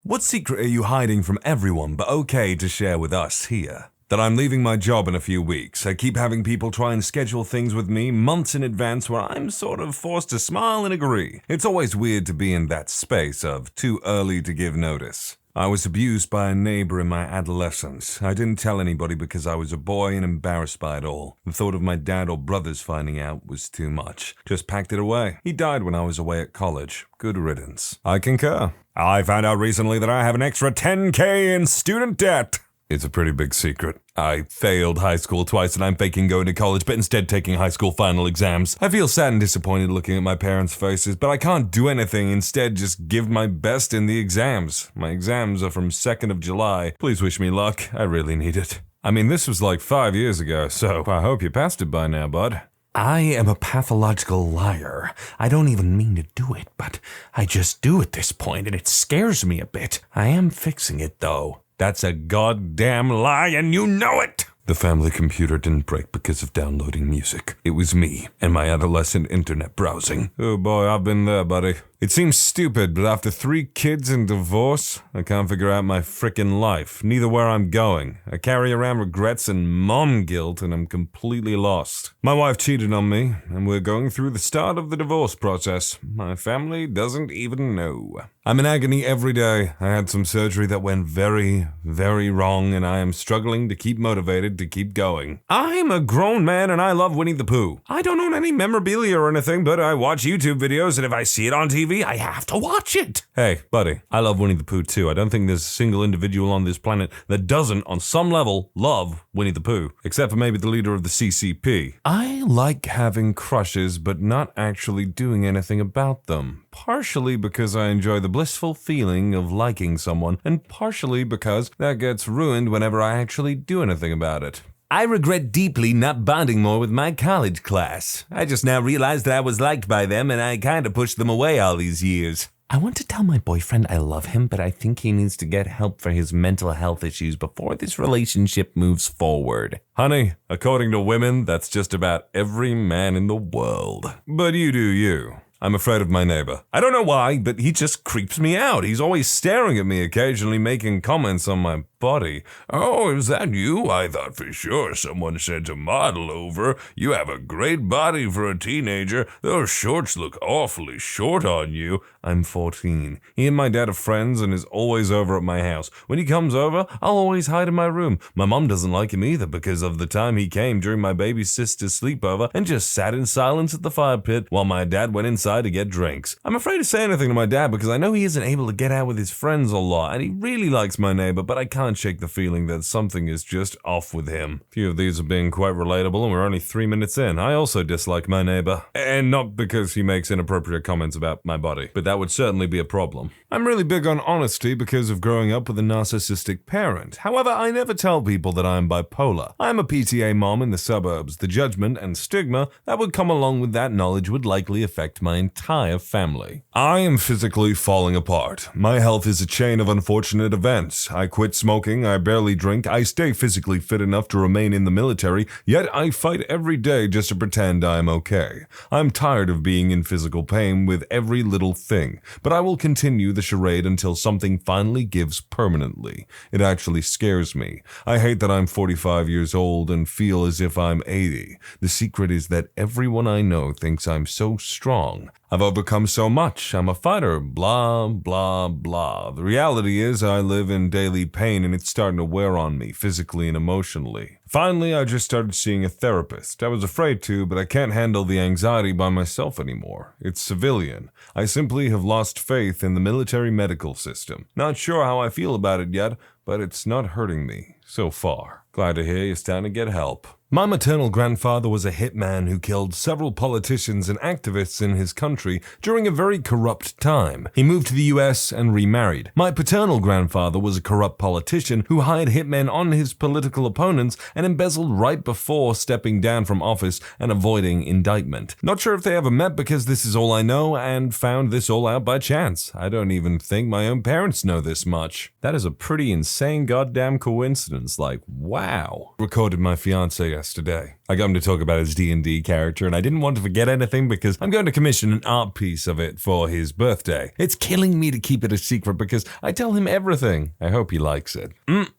What secret are you hiding from everyone but okay to share with us here? That I'm leaving my job in a few weeks. I keep having people try and schedule things with me months in advance where I'm sort of forced to smile and agree. It's always weird to be in that space of too early to give notice. I was abused by a neighbor in my adolescence. I didn't tell anybody because I was a boy and embarrassed by it all. The thought of my dad or brothers finding out was too much. Just packed it away. He died when I was away at college. Good riddance. I concur. I found out recently that I have an extra $10,000 in student debt. It's a pretty big secret. I failed high school twice and I'm faking going to college, but instead taking high school final exams. I feel sad and disappointed looking at my parents' faces, but I can't do anything. Instead, just give my best in the exams. My exams are from 2nd of July. Please wish me luck. I really need it. I mean, this was like 5 years ago, so I hope you passed it by now, bud. I am a pathological liar. I don't even mean to do it, but I just do at this point, and it scares me a bit. I am fixing it, though. That's a goddamn lie, and you know it! The family computer didn't break because of downloading music. It was me and my adolescent internet browsing. Oh boy, I've been there, buddy. It seems stupid, but after 3 kids and divorce, I can't figure out my frickin' life, neither where I'm going. I carry around regrets and mom guilt, and I'm completely lost. My wife cheated on me, and we're going through the start of the divorce process. My family doesn't even know. I'm in agony every day. I had some surgery that went very, very wrong, and I am struggling to keep motivated to keep going. I'm a grown man, and I love Winnie the Pooh. I don't own any memorabilia or anything, but I watch YouTube videos, and if I see it on TV, I have to watch it. Hey, buddy, I love Winnie the Pooh too. I don't think there's a single individual on this planet that doesn't, on some level, love Winnie the Pooh, except for maybe the leader of the CCP. I like having crushes, but not actually doing anything about them. Partially because I enjoy the blissful feeling of liking someone, and partially because that gets ruined whenever I actually do anything about it. I regret deeply not bonding more with my college class. I just now realized that I was liked by them and I kinda pushed them away all these years. I want to tell my boyfriend I love him, but I think he needs to get help for his mental health issues before this relationship moves forward. Honey, according to women, that's just about every man in the world. But you do you. I'm afraid of my neighbor. I don't know why, but he just creeps me out. He's always staring at me, occasionally making comments on my body. Oh, is that you? I thought for sure someone sent a model over. You have a great body for a teenager. Those shorts look awfully short on you. I'm 14. He and my dad are friends and is always over at my house. When he comes over, I'll always hide in my room. My mom doesn't like him either because of the time he came during my baby sister's sleepover and just sat in silence at the fire pit while my dad went inside to get drinks. I'm afraid to say anything to my dad because I know he isn't able to get out with his friends a lot and he really likes my neighbor, but I can't shake the feeling that something is just off with him. A few of these are being quite relatable and we're only 3 minutes in. I also dislike my neighbor. And not because he makes inappropriate comments about my body, but that would certainly be a problem. I'm really big on honesty because of growing up with a narcissistic parent. However, I never tell people that I am bipolar. I am a PTA mom in the suburbs. The judgment and stigma that would come along with that knowledge would likely affect my entire family. I am physically falling apart. My health is a chain of unfortunate events. I quit smoking, I barely drink, I stay physically fit enough to remain in the military, yet I fight every day just to pretend I am okay. I'm tired of being in physical pain with every little thing, but I will continue the charade until something finally gives permanently. It actually scares me. I hate that I'm 45 years old and feel as if I'm 80. The secret is that everyone I know thinks I'm so strong. I've overcome so much. I'm a fighter. Blah, blah, blah. The reality is I live in daily pain and it's starting to wear on me physically and emotionally. Finally, I just started seeing a therapist. I was afraid to, but I can't handle the anxiety by myself anymore. It's civilian. I simply have lost faith in the military medical system. Not sure how I feel about it yet, but it's not hurting me so far. Glad to hear you're starting to get help. My maternal grandfather was a hitman who killed several politicians and activists in his country during a very corrupt time. He moved to the US and remarried. My paternal grandfather was a corrupt politician who hired hitmen on his political opponents and embezzled right before stepping down from office and avoiding indictment. Not sure if they ever met because this is all I know and found this all out by chance. I don't even think my own parents know this much. That is a pretty insane goddamn coincidence, like, wow. Recorded my fiance yesterday. I got him to talk about his D&D character, and I didn't want to forget anything because I'm going to commission an art piece of it for his birthday. It's killing me to keep it a secret because I tell him everything. I hope he likes it.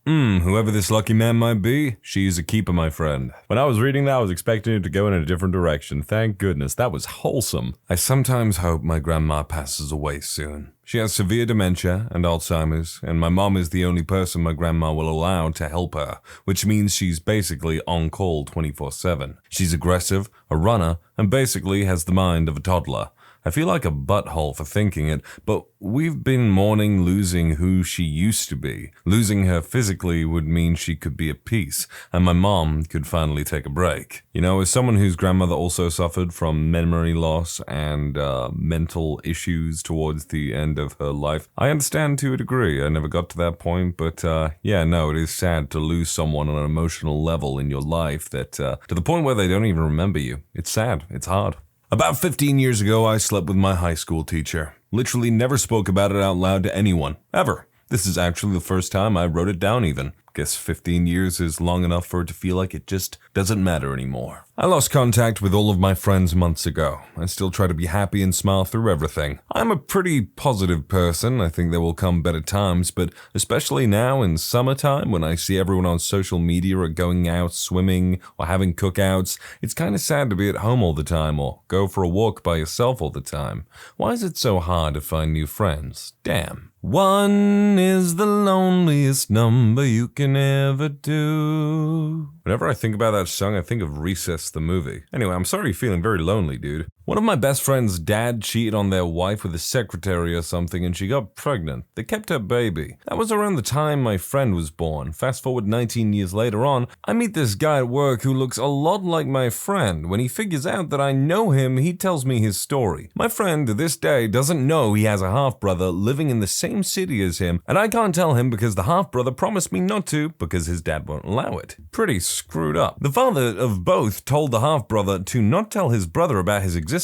Whoever this lucky man might be, she's a keeper, my friend. When I was reading that, I was expecting it to go in a different direction. Thank goodness, that was wholesome. I sometimes hope my grandma passes away soon. She has severe dementia and Alzheimer's, and my mom is the only person my grandma will allow to help her, which means she's basically on call 24/7. She's aggressive, a runner, and basically has the mind of a toddler. I feel like a butthole for thinking it, but we've been mourning losing who she used to be. Losing her physically would mean she could be at peace, and my mom could finally take a break. You know, as someone whose grandmother also suffered from memory loss and mental issues towards the end of her life, I understand to a degree. I never got to that point, but it is sad to lose someone on an emotional level in your life that to the point where they don't even remember you. It's sad. It's hard. About 15 years ago, I slept with my high school teacher. Literally never spoke about it out loud to anyone, ever. This is actually the first time I wrote it down even. Guess 15 years is long enough for it to feel like it just doesn't matter anymore. I lost contact with all of my friends months ago. I still try to be happy and smile through everything. I'm a pretty positive person. I think there will come better times, but especially now in summertime when I see everyone on social media or going out swimming or having cookouts, it's kind of sad to be at home all the time or go for a walk by yourself all the time. Why is it so hard to find new friends? Damn. One is the loneliest number you can ever do. Whenever I think about that song, I think of Recess the movie. Anyway, I'm sorry you're feeling very lonely, dude. One of my best friend's dad cheated on their wife with a secretary or something and she got pregnant. They kept her baby. That was around the time my friend was born. Fast forward 19 years later on, I meet this guy at work who looks a lot like my friend. When he figures out that I know him, he tells me his story. My friend to this day doesn't know he has a half-brother living in the same city as him, and I can't tell him because the half-brother promised me not to because his dad won't allow it. Pretty screwed up. The father of both told the half-brother to not tell his brother about his existence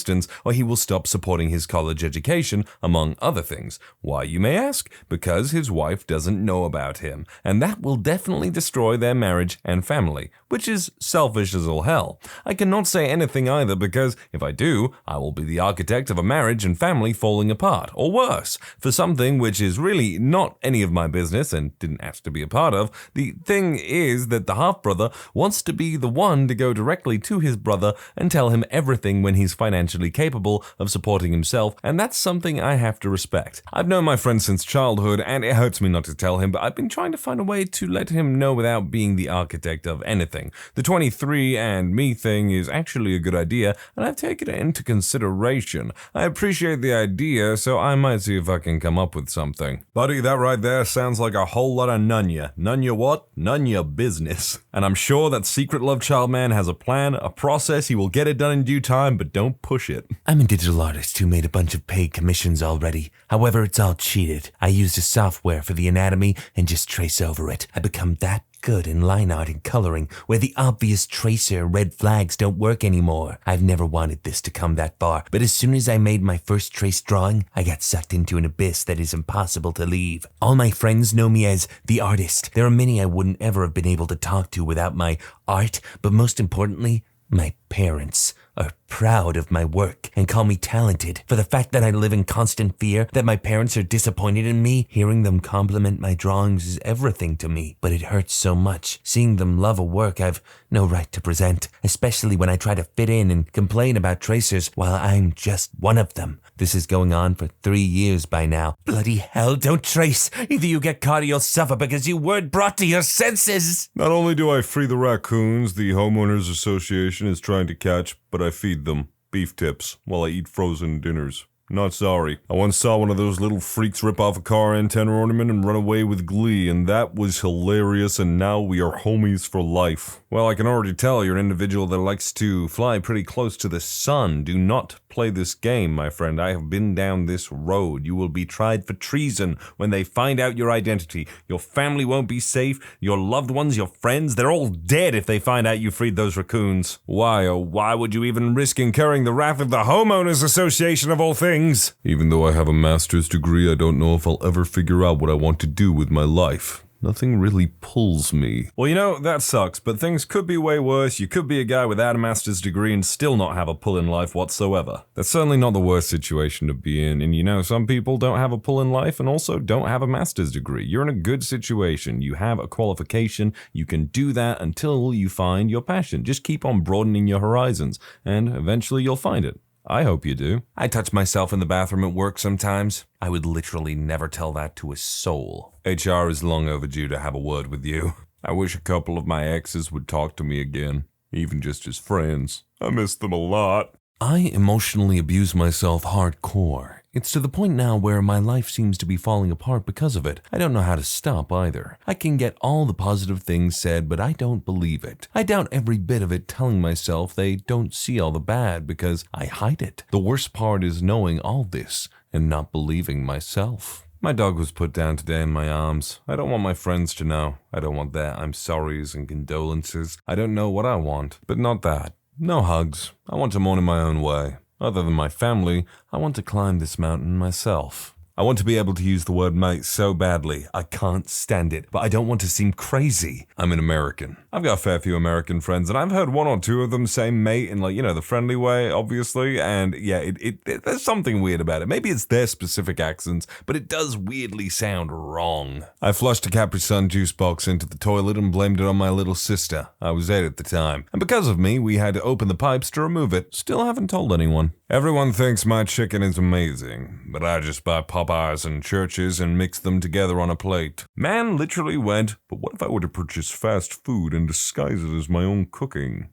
or he will stop supporting his college education, among other things. Why, you may ask? Because his wife doesn't know about him, and that will definitely destroy their marriage and family, which is selfish as all hell. I cannot say anything either because if I do, I will be the architect of a marriage and family falling apart, or worse, for something which is really not any of my business and didn't ask to be a part of. The thing is that the half-brother wants to be the one to go directly to his brother and tell him everything when he's financially capable of supporting himself, and that's something I have to respect. I've known my friend since childhood, and it hurts me not to tell him, but I've been trying to find a way to let him know without being the architect of anything. The 23andMe thing is actually a good idea, and I've taken it into consideration. I appreciate the idea, so I might see if I can come up with something. Buddy, that right there sounds like a whole lot of none ya. None ya what? None ya business. And I'm sure that Secret Love Child Man has a plan, a process. He will get it done in due time, but don't push it. I'm a digital artist who made a bunch of paid commissions already. However, it's all cheated. I used a software for the anatomy and just trace over it. I become that good in line art and coloring, where the obvious tracer red flags don't work anymore. I've never wanted this to come that far, but as soon as I made my first trace drawing, I got sucked into an abyss that is impossible to leave. All my friends know me as the artist. There are many I wouldn't ever have been able to talk to without my art, but most importantly, my parents are proud of my work and call me talented. For the fact that I live in constant fear that my parents are disappointed in me, hearing them compliment my drawings is everything to me. But it hurts so much, seeing them love a work I've no right to present, especially when I try to fit in and complain about tracers while I'm just one of them. This is going on for 3 years by now. Bloody hell, don't trace. Either you get caught or you'll suffer because you weren't brought to your senses. Not only do I free the raccoons the homeowners association is trying to catch, but I feed them beef tips while I eat frozen dinners. Not sorry. I once saw one of those little freaks rip off a car antenna ornament and run away with glee, and that was hilarious, and now we are homies for life. Well, I can already tell you're an individual that likes to fly pretty close to the sun. Do not play this game, my friend. I have been down this road. You will be tried for treason when they find out your identity. Your family won't be safe. Your loved ones, your friends, they're all dead if they find out you freed those raccoons. Why, oh, why would you even risk incurring the wrath of the Homeowners Association of all things? Even though I have a master's degree, I don't know if I'll ever figure out what I want to do with my life. Nothing really pulls me. Well, you know, that sucks, but things could be way worse. You could be a guy without a master's degree and still not have a pull in life whatsoever. That's certainly not the worst situation to be in, and you know, some people don't have a pull in life and also don't have a master's degree. You're in a good situation. You have a qualification. You can do that until you find your passion. Just keep on broadening your horizons, and eventually you'll find it. I hope you do. I touch myself in the bathroom at work sometimes. I would literally never tell that to a soul. HR is long overdue to have a word with you. I wish a couple of my exes would talk to me again, even just as friends. I miss them a lot. I emotionally abuse myself hardcore. It's to the point now where my life seems to be falling apart because of it. I don't know how to stop either. I can get all the positive things said, but I don't believe it. I doubt every bit of it, telling myself they don't see all the bad because I hide it. The worst part is knowing all this and not believing myself. My dog was put down today in my arms. I don't want my friends to know. I don't want their I'm sorries and condolences. I don't know what I want, but not that. No hugs. I want to mourn in my own way. Other than my family, I want to climb this mountain myself. I want to be able to use the word mate so badly. I can't stand it, but I don't want to seem crazy. I'm an American. I've got a fair few American friends, and I've heard one or two of them say mate in, like, you know, the friendly way, obviously, and yeah, there's something weird about it. Maybe it's their specific accents, but it does weirdly sound wrong. I flushed a Capri Sun juice box into the toilet and blamed it on my little sister. I was 8 at the time, and because of me, we had to open the pipes to remove it. Still haven't told anyone. Everyone thinks my chicken is amazing, but I just buy Popeyes and Churches and mix them together on a plate. Man literally went, but what if I were to purchase fast food and disguise it as my own cooking?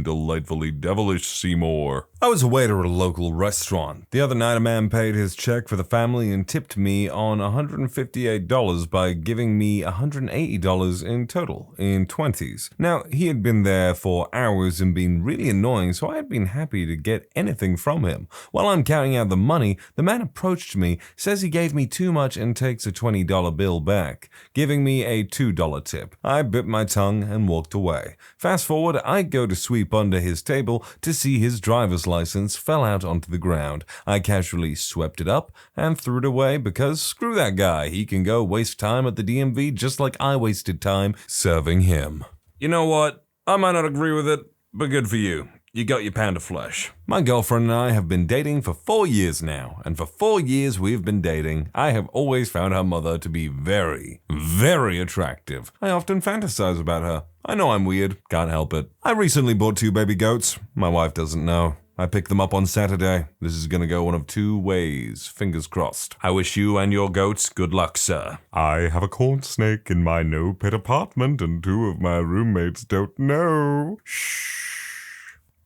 Delightfully devilish, Seymour. I was a waiter at a local restaurant. The other night, a man paid his check for the family and tipped me on $158 by giving me $180 in total, in 20s. Now, he had been there for hours and been really annoying, so I had been happy to get anything from him. While I'm counting out the money, the man approached me, says he gave me too much and takes a $20 bill back, giving me a $2 tip. I bit my tongue and walked away. Fast forward, I go to sweep under his table to see his driver's license fell out onto the ground. I casually swept it up and threw it away because screw that guy. He can go waste time at the DMV just like I wasted time serving him. You know what? I might not agree with it, but good for you. You got your pound of flesh. My girlfriend and I have been dating for 4 years now, and for 4 years we've been dating, I have always found her mother to be very, very attractive. I often fantasize about her. I know I'm weird, can't help it. I recently bought 2 baby goats. My wife doesn't know. I picked them up on Saturday. This is gonna go one of 2 ways, fingers crossed. I wish you and your goats good luck, sir. I have a corn snake in my no-pet apartment, and 2 of my roommates don't know. Shh.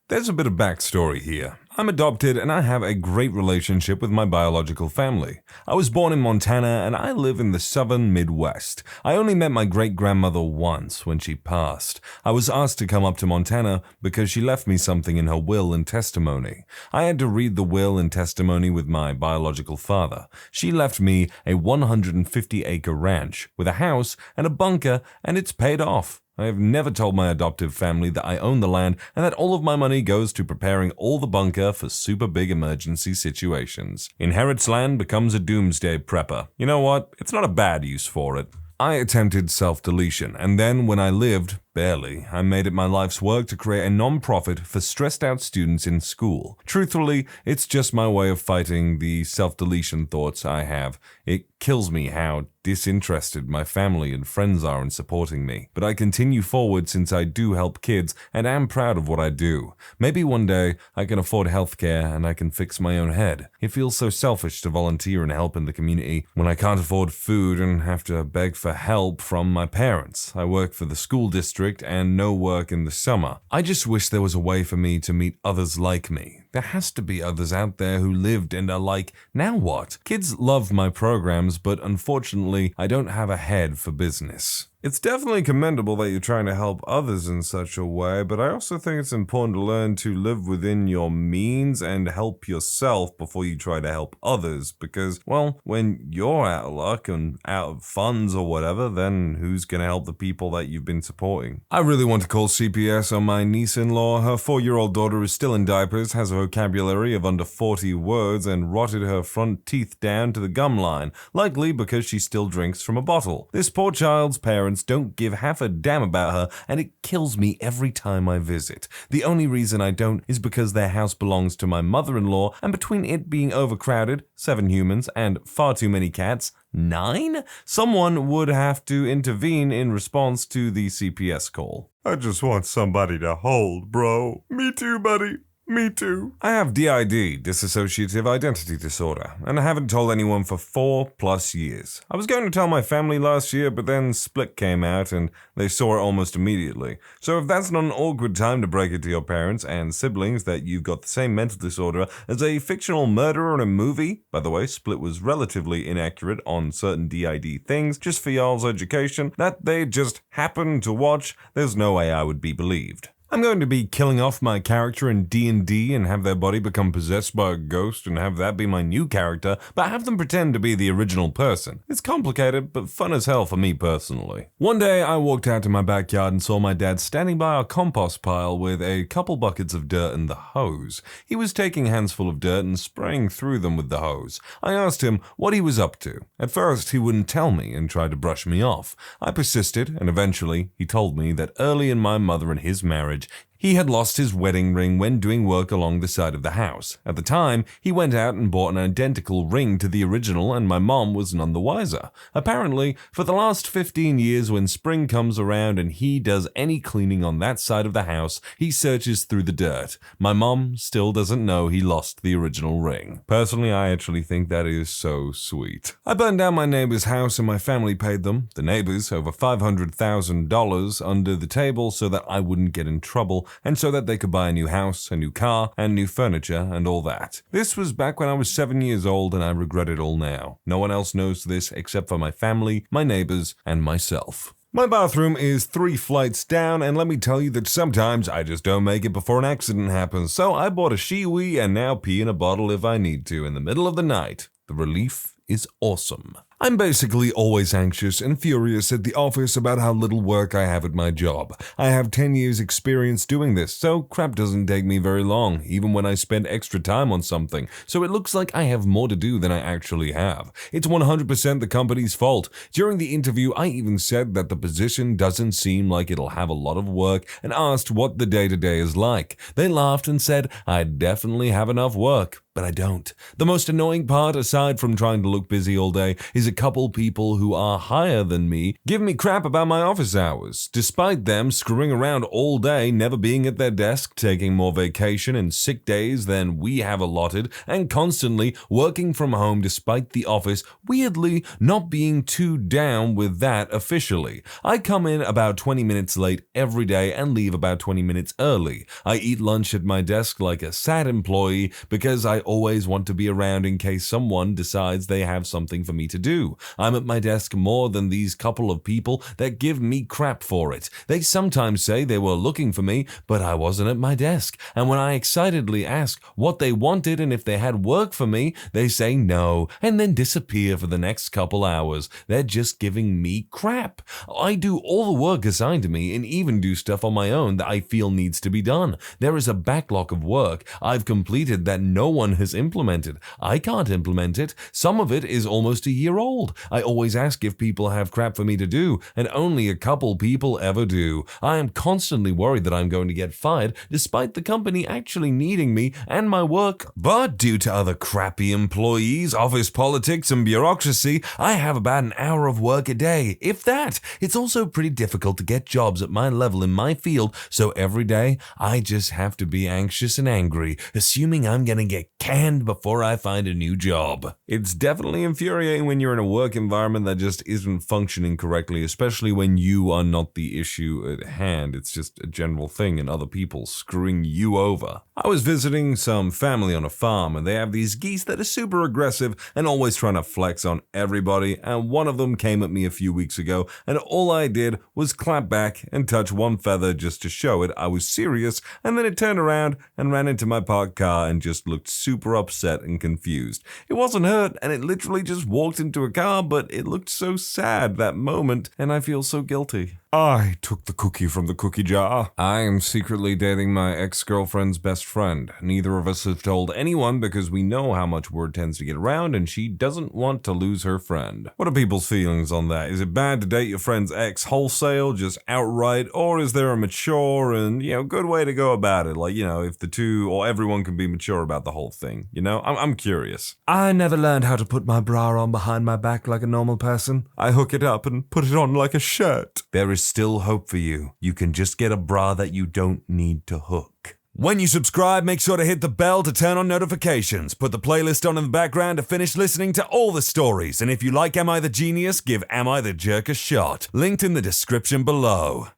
There's a bit of backstory here. I'm adopted and I have a great relationship with my biological family. I was born in Montana and I live in the southern Midwest. I only met my great-grandmother once when she passed. I was asked to come up to Montana because she left me something in her will and testimony. I had to read the will and testimony with my biological father. She left me a 150-acre ranch with a house and a bunker, and it's paid off. I have never told my adoptive family that I own the land and that all of my money goes to preparing all the bunker for super big emergency situations. Inherits land, becomes a doomsday prepper. You know what? It's not a bad use for it. I attempted self-deletion, and then when I lived, barely, I made it my life's work to create a non-profit for stressed-out students in school. Truthfully, it's just my way of fighting the self-deletion thoughts I have. It kills me how disinterested my family and friends are in supporting me. But I continue forward since I do help kids and am proud of what I do. Maybe one day I can afford healthcare and I can fix my own head. It feels so selfish to volunteer and help in the community when I can't afford food and have to beg for help from my parents. I work for the school district and no work in the summer. I just wish there was a way for me to meet others like me. There has to be others out there who lived and are like, now what? Kids love my programs, but unfortunately, I don't have a head for business. It's definitely commendable that you're trying to help others in such a way, but I also think it's important to learn to live within your means and help yourself before you try to help others, because, well, when you're out of luck and out of funds or whatever, then who's going to help the people that you've been supporting? I really want to call CPS on my niece-in-law. Her 4-year-old daughter is still in diapers, has her vocabulary of under 40 words and rotted her front teeth down to the gum line, likely because she still drinks from a bottle. This poor child's parents don't give half a damn about her, and it kills me every time I visit. The only reason I don't is because their house belongs to my mother-in-law, and between it being overcrowded, 7 humans, and far too many cats, 9? Someone would have to intervene in response to the CPS call. I just want somebody to hold, bro. Me too, buddy. Me too. I have DID, dissociative identity disorder, and I haven't told anyone for 4+ years. I was going to tell my family last year, but then Split came out and they saw it almost immediately. So if that's not an awkward time to break it to your parents and siblings that you've got the same mental disorder as a fictional murderer in a movie, by the way, Split was relatively inaccurate on certain DID things, just for y'all's education, that they just happened to watch, there's no way I would be believed. I'm going to be killing off my character in D&D and have their body become possessed by a ghost and have that be my new character, but have them pretend to be the original person. It's complicated, but fun as hell for me personally. One day, I walked out to my backyard and saw my dad standing by our compost pile with a couple buckets of dirt and the hose. He was taking a handful of dirt and spraying through them with the hose. I asked him what he was up to. At first, he wouldn't tell me and tried to brush me off. I persisted, and eventually, he told me that early in my mother and his marriage, he had lost his wedding ring when doing work along the side of the house. At the time, he went out and bought an identical ring to the original, and my mom was none the wiser. Apparently, for the last 15 years, when spring comes around and he does any cleaning on that side of the house, he searches through the dirt. My mom still doesn't know he lost the original ring. Personally, I actually think that is so sweet. I burned down my neighbor's house and my family paid them, the neighbors, over $500,000 under the table so that I wouldn't get in trouble, and so that they could buy a new house, a new car, and new furniture, and all that. This was back when I was 7 years old, and I regret it all now. No one else knows this except for my family, my neighbors, and myself. My bathroom is 3 flights down, and let me tell you that sometimes I just don't make it before an accident happens, so I bought a Shiwi and now pee in a bottle if I need to in the middle of the night. The relief is awesome. I'm basically always anxious and furious at the office about how little work I have at my job. I have 10 years experience doing this, so crap doesn't take me very long, even when I spend extra time on something, so it looks like I have more to do than I actually have. It's 100% the company's fault. During the interview, I even said that the position doesn't seem like it'll have a lot of work and asked what the day-to-day is like. They laughed and said I definitely have enough work, but I don't. The most annoying part, aside from trying to look busy all day, is a couple people who are higher than me give me crap about my office hours, despite them screwing around all day, never being at their desk, taking more vacation and sick days than we have allotted, and constantly working from home despite the office weirdly not being too down with that officially. I come in about 20 minutes late every day and leave about 20 minutes early. I eat lunch at my desk like a sad employee because I always want to be around in case someone decides they have something for me to do. I'm at my desk more than these couple of people that give me crap for it. They sometimes say they were looking for me, but I wasn't at my desk. And when I excitedly ask what they wanted and if they had work for me, they say no, and then disappear for the next couple hours. They're just giving me crap. I do all the work assigned to me and even do stuff on my own that I feel needs to be done. There is a backlog of work I've completed that no one has implemented. I can't implement it. Some of it is almost a year old. I always ask if people have crap for me to do, and only a couple people ever do. I am constantly worried that I'm going to get fired, despite the company actually needing me and my work. But due to other crappy employees, office politics, and bureaucracy, I have about an hour of work a day, if that. It's also pretty difficult to get jobs at my level in my field, so every day I just have to be anxious and angry, assuming I'm going to get canned before I find a new job. It's definitely infuriating when you're in a work environment that just isn't functioning correctly, especially when you are not the issue at hand. It's just a general thing and other people screwing you over. I was visiting some family on a farm, and they have these geese that are super aggressive and always trying to flex on everybody, and one of them came at me a few weeks ago, and all I did was clap back and touch one feather just to show it I was serious, and then it turned around and ran into my parked car and just looked super upset and confused. It wasn't hurt, and it literally just walked into a car, but it looked so sad that moment, and I feel so guilty. I took the cookie from the cookie jar. I am secretly dating my ex-girlfriend's best friend. Neither of us have told anyone because we know how much word tends to get around and she doesn't want to lose her friend. What are people's feelings on that? Is it bad to date your friend's ex wholesale, just outright, or is there a mature and, good way to go about it? Like, if the two or everyone can be mature about the whole thing, I'm curious. I never learned how to put my bra on behind my back like a normal person. I hook it up and put it on like a shirt. There is still hope for you. You can just get a bra that you don't need to hook. When you subscribe, make sure to hit the bell to turn on notifications. Put the playlist on in the background to finish listening to all the stories. And if you like Am I the Genius, give Am I the Jerk a shot. Linked in the description below.